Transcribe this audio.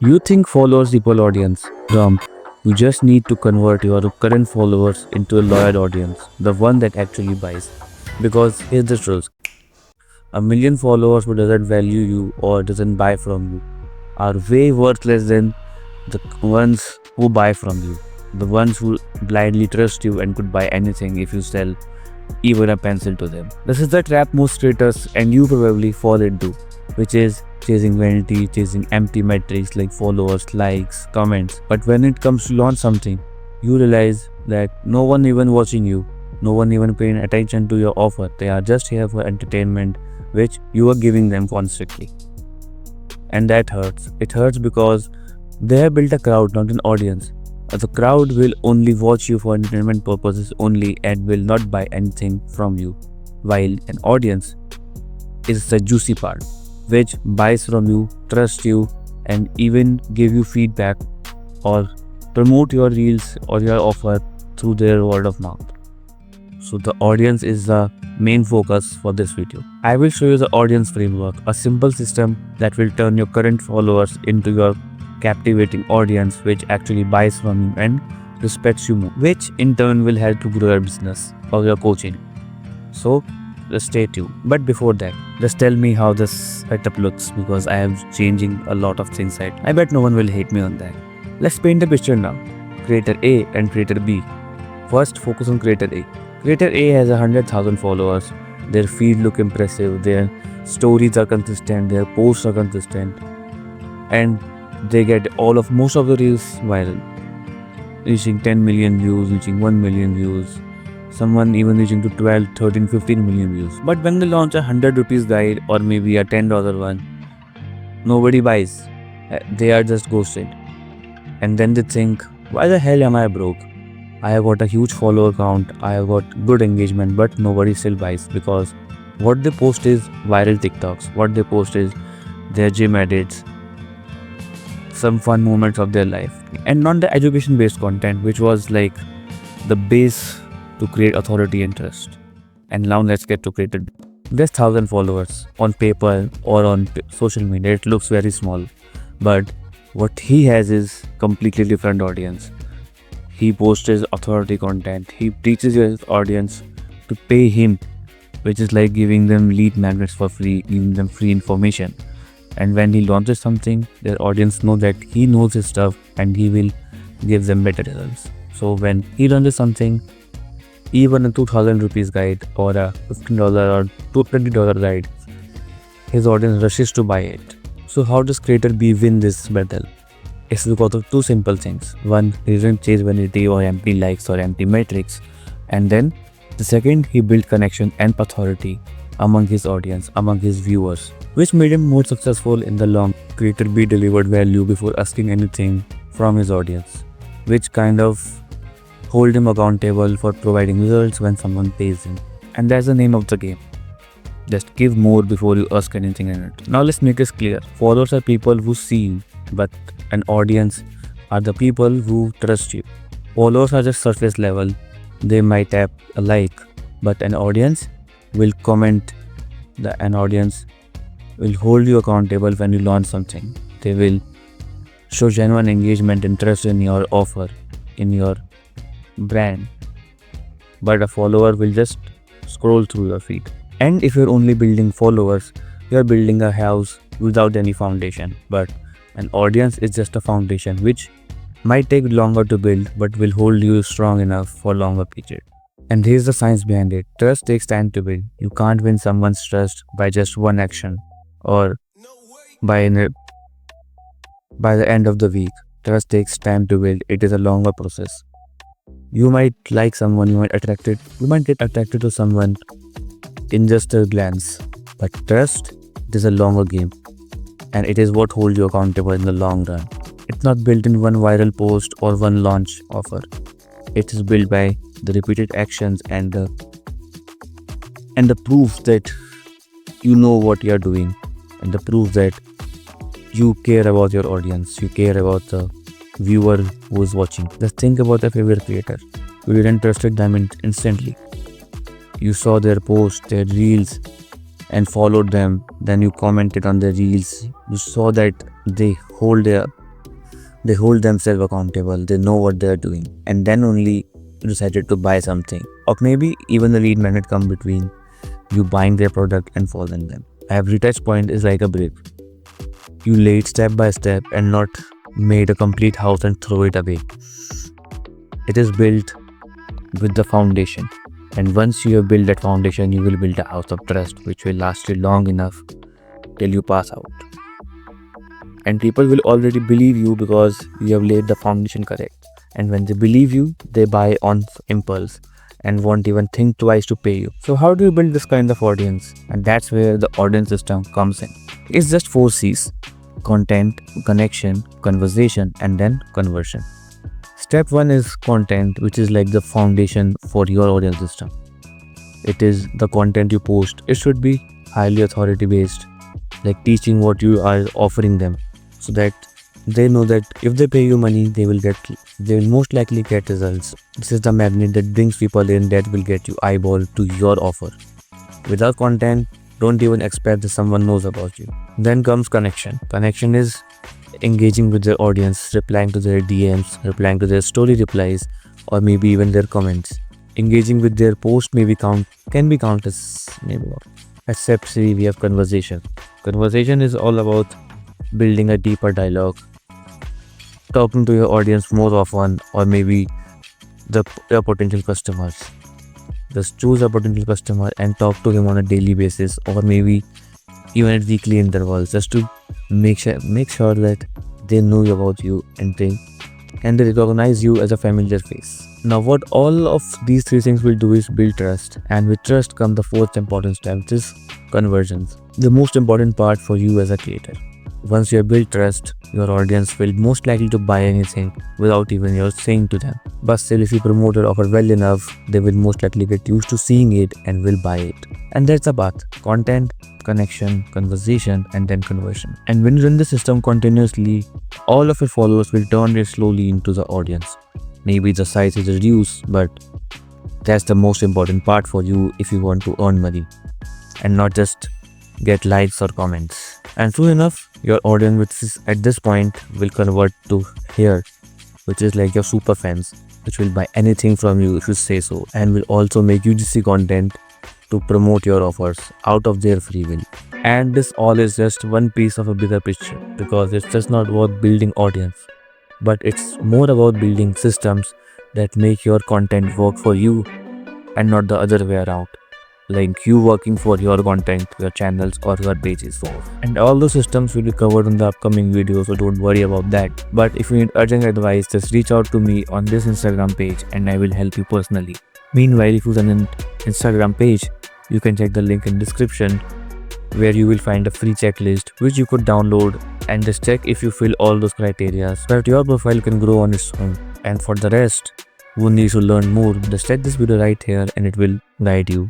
You think followers equal audience? Wrong. You just need to convert your current followers into a loyal audience, the one that actually buys. Because here's the truth, a million followers who doesn't value you or doesn't buy from you are way worth less than the ones who buy from you. The ones who blindly trust you and could buy anything if you sell even a pencil to them. This is the trap most creators and you probably fall into, which is chasing vanity, chasing empty metrics like followers, likes, comments. But when it comes to launch something, you realize that no one even watching you, no one even paying attention to your offer. They are just here for entertainment, which you are giving them constantly. And that hurts. It hurts because they have built a crowd, not an audience. The crowd will only watch you for entertainment purposes only and will not buy anything from you. While an audience is the juicy part, which buys from you, trusts you, and even give you feedback or promote your reels or your offer through their word of mouth. So the audience is the main focus for this video. I will show you the audience framework, a simple system that will turn your current followers into your captivating audience which actually buys from you and respects you more, which in turn will help to grow your business or your coaching. So just stay tuned. But before that, just tell me how this setup looks because I am changing a lot of things. I bet no one will hate me on that. Let's paint a picture now. Creator A and Creator B. First, focus on Creator A. Creator A has 100,000 followers. Their feed look impressive. Their stories are consistent. Their posts are consistent, and they get most of the reels viral, reaching 10 million views, reaching 1 million views, someone even reaching to 12, 13, 15 million views. But when they launch a 100 rupees guide or maybe a $10 one, nobody buys. They are just ghosted. And then they think, why the hell am I broke? I have got a huge follower count, I have got good engagement, but nobody still buys because what they post is viral TikToks. What they post is their gym edits, some fun moments of their life, and not the education based content which was like the base to create authority and trust. And now let's get to Creator B. There's 1,000 followers. On paper or on social media it looks very small, but what he has is completely different audience. He posts his authority content. He teaches his audience to pay him, which is like giving them lead magnets for free, giving them free information. And when he launches something, their audience know that he knows his stuff and he will give them better results. So when he launches something, even a 2,000 rupees guide or a $15 or $20 guide, his audience rushes to buy it. So how does Creator B win this battle? It's because of two simple things. One, he didn't chase vanity or empty likes or empty metrics. And then the second, he built connection and authority among his audience, among his viewers, which made him more successful in the long. Creator B delivered value before asking anything from his audience, which kind of hold him accountable for providing results when someone pays him. And that's the name of the game. Just give more before you ask anything in it. Now let's make this clear. Followers are people who see you, but an audience are the people who trust you. Followers are just surface level. They might tap a like, but an audience will comment. An audience will hold you accountable when you launch something. They will show genuine engagement and trust in your offer, in your brand. But a follower will just scroll through your feed. And if you're only building followers, you're building a house without any foundation. But an audience is just a foundation which might take longer to build but will hold you strong enough for longer period. And here's the science behind it. Trust takes time to build. You can't win someone's trust by just one action or by the end of the week. Trust takes time to build. It is a longer process. You might like someone, you might get attracted to someone in just a glance. But trust, it is a longer game. And it is what holds you accountable in the long run. It's not built in one viral post or one launch offer. It is built by the repeated actions and the proof that you know what you are doing, and the proof that you care about your audience, you care about the viewer who is watching. Just think about your favorite creator. You didn't trust them instantly. You saw their posts, their reels, and followed them. Then you commented on their reels. You saw that they hold their They hold themselves accountable, they know what they are doing, and then only decided to buy something. Or maybe even the lead magnet come between you buying their product and following them. Every touch point is like a brick. You lay it step by step and not made a complete house and throw it away. It is built with the foundation. And once you have built that foundation, you will build a house of trust which will last you long enough till you pass out. And people will already believe you because you have laid the foundation correct. And when they believe you, they buy on impulse and won't even think twice to pay you. So how do you build this kind of audience? And that's where the audience system comes in. It's just 4 C's: content, connection, conversation, and then conversion. Step 1 is content, which is like the foundation for your audience system. It is the content you post. It should be highly authority based, like teaching what you are offering them, so that they know that if they pay you money, they will most likely get results. This is the magnet that brings people in, that will get you eyeball to your offer. Without content, don't even expect that someone knows about you. Then comes connection. Connection is engaging with their audience, replying to their DMs, replying to their story replies, or maybe even their comments. Engaging with their post can be counted as maybe. Except see, we have conversation. Conversation is all about building a deeper dialogue, talking to your audience more often, or maybe your potential customers. Just choose a potential customer and talk to him on a daily basis, or maybe even at weekly intervals, just to make sure that they know about you and they recognize you as a familiar face. Now, what all of these 3 things will do is build trust, and with trust comes the 4th important step, which is conversions. The most important part for you as a creator. Once you have built trust, your audience will most likely to buy anything without even your saying to them. But still, if you promote your offer well enough, they will most likely get used to seeing it and will buy it. And that's the path: content, connection, conversation, and then conversion. And when you run the system continuously, all of your followers will turn it slowly into the audience. Maybe the size is reduced, but that's the most important part for you if you want to earn money and not just get likes or comments. And soon enough, your audience at this point will convert to here, which is like your super fans, which will buy anything from you if you say so, and will also make UGC content to promote your offers out of their free will. And this all is just one piece of a bigger picture, because it's just not about building audience, but it's more about building systems that make your content work for you and not the other way around. Like you working for your content, your channels, or your pages. And all those systems will be covered in the upcoming video, so don't worry about that. But if you need urgent advice, just reach out to me on this Instagram page and I will help you personally. Meanwhile, if you run an Instagram page, you can check the link in description, where you will find a free checklist which you could download and just check if you fill all those criteria so that your profile can grow on its own. And for the rest, who needs to learn more, just check this video right here and it will guide you.